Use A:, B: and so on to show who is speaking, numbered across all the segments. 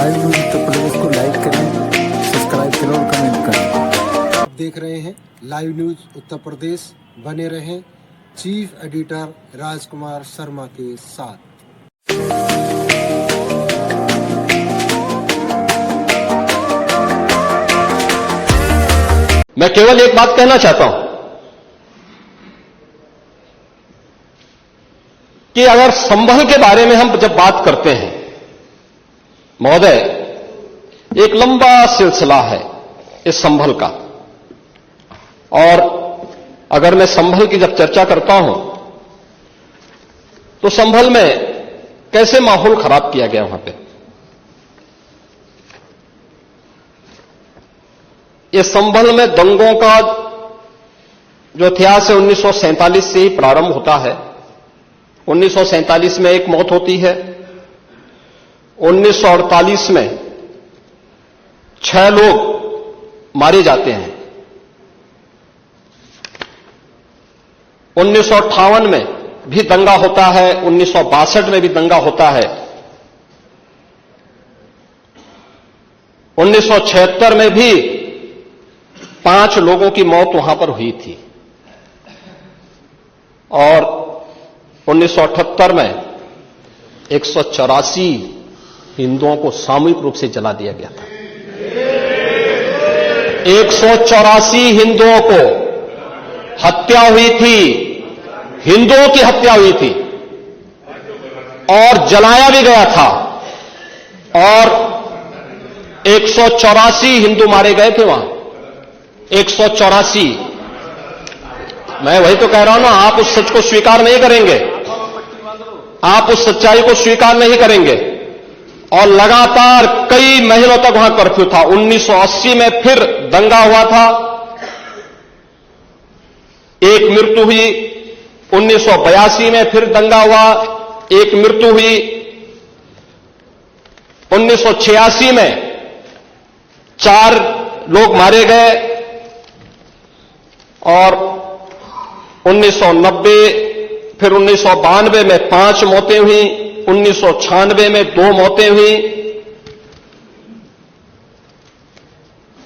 A: Live news Uttar Pradesh को like करें, subscribe करें और कमेंट करें।
B: आप देख रहे हैं लाइव न्यूज उत्तर प्रदेश। बने रहें चीफ एडिटर राजकुमार शर्मा के साथ।
C: मैं केवल एक बात कहना चाहता हूं कि अगर संभल के बारे में हम जब बात करते हैं महोदय, एक लंबा सिलसिला है इस संभल का, और अगर मैं संभल की जब चर्चा करता हूं तो संभल में कैसे माहौल खराब किया गया वहां पे। ये संभल में दंगों का जो इतिहास है 1947 से ही प्रारंभ होता है। 1947 में एक मौत होती है, 1948 में 6 लोग मारे जाते हैं, 1958 में भी दंगा होता है, 1962 में भी दंगा होता है, 1976 में भी 5 लोगों की मौत वहां पर हुई थी, और 1978 में 184 हिंदुओं को सामूहिक रूप से जला दिया गया था। 184 हिंदुओं को हत्या हुई थी, हिंदुओं की हत्या हुई थी और जलाया भी गया था, और 184 हिंदू मारे गए थे वहां। 184। मैं वही तो कह रहा हूं ना, आप उस सच को स्वीकार नहीं करेंगे, आप उस सच्चाई को स्वीकार नहीं करेंगे, और लगातार कई महीनों तक वहां कर्फ्यू था। 1980 में फिर दंगा हुआ था, एक मृत्यु हुई। 1982 में फिर दंगा हुआ, एक मृत्यु हुई। 1986 में 4 लोग मारे गए, और 1990 फिर 1992 में 5 मौतें हुई, 1996 में 2 मौतें हुई।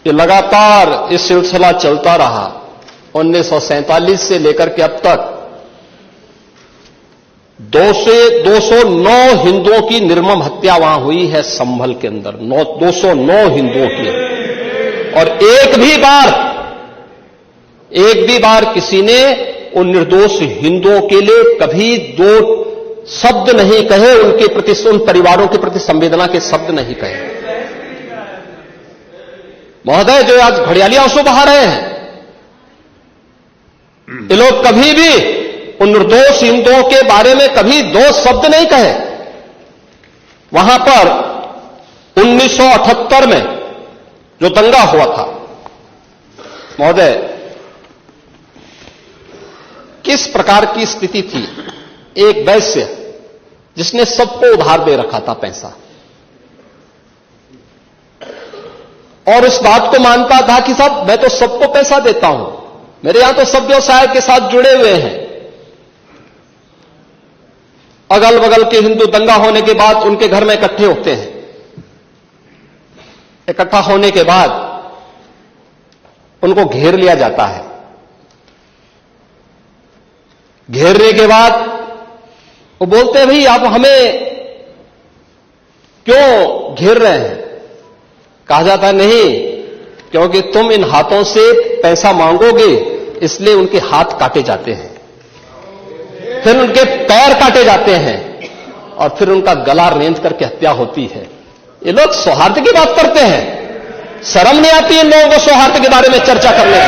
C: ये लगातार इस सिलसिला चलता रहा 1947 से लेकर के अब तक। 209 हिंदुओं की निर्मम हत्या वहां हुई है संभल के अंदर, 209 हिंदुओं की, और एक भी बार किसी ने उन निर्दोष हिंदुओं के लिए कभी 2 शब्द नहीं कहे, उनके प्रति, उन परिवारों के प्रति संवेदना के शब्द नहीं कहे। महोदय, जो आज घड़ियाली आंसू बहा रहे हैं, ये लोग कभी भी उन निर्दोष हिंदुओं के बारे में कभी 2 शब्द नहीं कहे। वहां पर 1978 में जो दंगा हुआ था महोदय, किस प्रकार की स्थिति थी। एक वैश्य जिसने सबको उधार दे रखा था पैसा, और उस बात को मानता था कि साहब मैं तो सबको पैसा देता हूं, मेरे यहां तो सब व्यवसाय के साथ जुड़े हुए हैं। अगल बगल के हिंदू दंगा होने के बाद उनके घर में इकट्ठे होते हैं। इकट्ठा होने के बाद उनको घेर लिया जाता है। घेरने के बाद वो बोलते हैं, भाई आप हमें क्यों घेर रहे हैं? कहा जाता है, नहीं, क्योंकि तुम इन हाथों से पैसा मांगोगे, इसलिए उनके हाथ काटे जाते हैं, फिर उनके पैर काटे जाते हैं, और फिर उनका गला रेंध करके हत्या होती है। ये लोग सौहार्द की बात करते हैं, शर्म नहीं आती इन लोगों को सौहार्द के बारे में चर्चा करने की।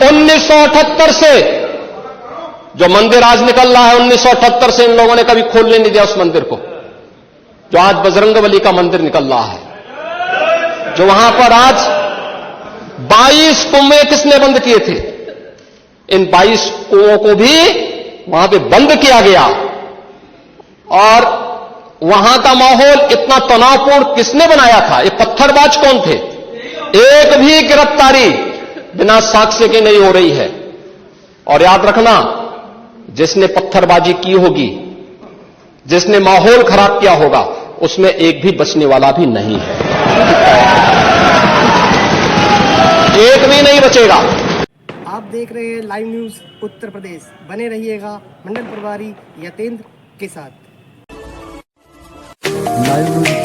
C: 1978 से जो मंदिर आज निकल रहा है, 1978 से इन लोगों ने कभी खोलने नहीं दिया उस मंदिर को, जो आज बजरंगबली का मंदिर निकल रहा है, जो वहां पर आज 22 कुएं किसने बंद किए थे? इन 22 कुओं को भी वहां पे बंद किया गया, और वहां का माहौल इतना तनावपूर्ण किसने बनाया था? ये पत्थरबाज कौन थे? एक भी गिरफ्तारी बिना साक्ष्य के नहीं हो रही है। और याद रखना, जिसने पत्थरबाजी की होगी जिसने माहौल खराब किया होगा उसमें एक भी बचने वाला भी नहीं है, एक भी नहीं बचेगा।
D: आप देख रहे हैं लाइव न्यूज उत्तर प्रदेश। बने रहिएगा मंडल प्रभारी यतेंद्र के साथ।
A: Live news